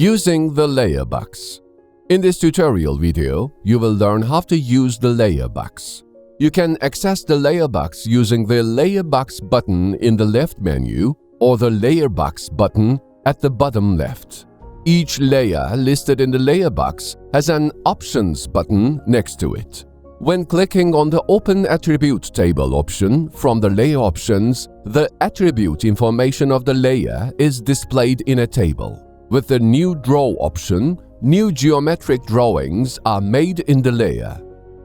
Using the layer box. In this tutorial video, you will learn how to use the layer box. You can access the layer box using the layer box button in the left menu or the layer box button at the bottom left. Each layer listed in the layer box has an options button next to it. When clicking on the Open Attribute Table option from the layer options, the attribute information of the layer is displayed in a table. With the New Draw option, new geometric drawings are made in the layer.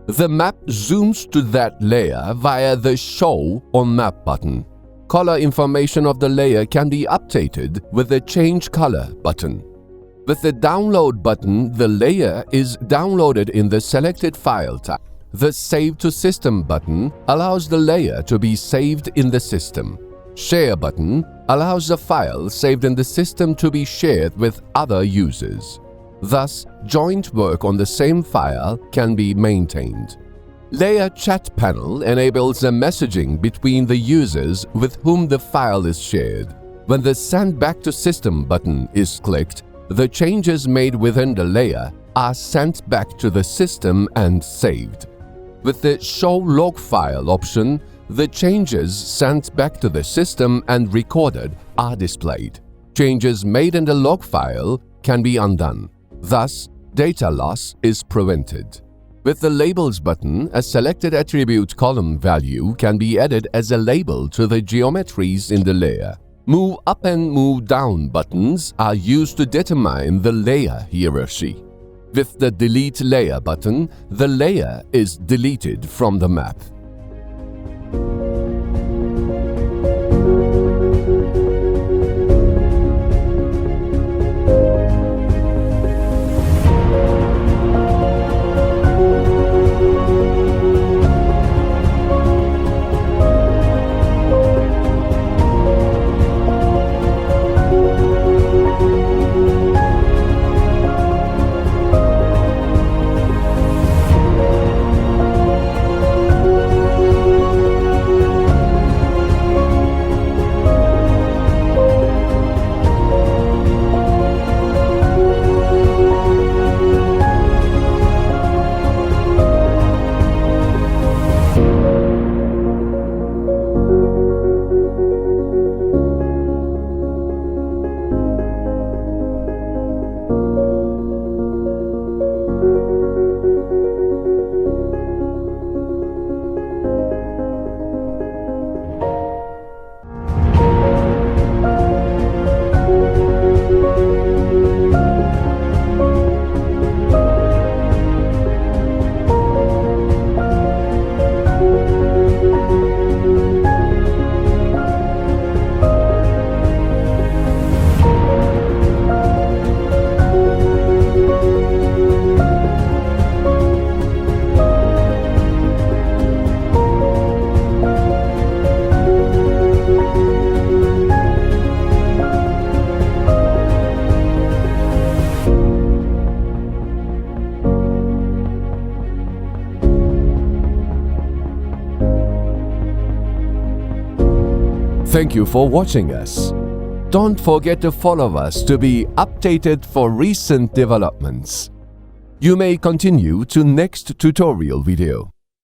The map zooms to that layer via the Show on Map button. Color information of the layer can be updated with the Change Color button. With the Download button, the layer is downloaded in the selected file tab. The Save to System button allows the layer to be saved in the system. Share button allows the file saved in the system to be shared with other users. Thus, joint work on the same file can be maintained. Layer Chat panel enables the messaging between the users with whom the file is shared. When the Send Back to System button is clicked, the changes made within the layer are sent back to the system and saved. With the Show Log File option, the changes sent back to the system and recorded are displayed. Changes made in the log file can be undone. Thus, data loss is prevented. With the Labels button, a selected attribute column value can be added as a label to the geometries in the layer. Move Up and Move Down buttons are used to determine the layer hierarchy. With the Delete Layer button, the layer is deleted from the map. Thank you for watching us. Don't forget to follow us to be updated for recent developments. You may continue to next tutorial video.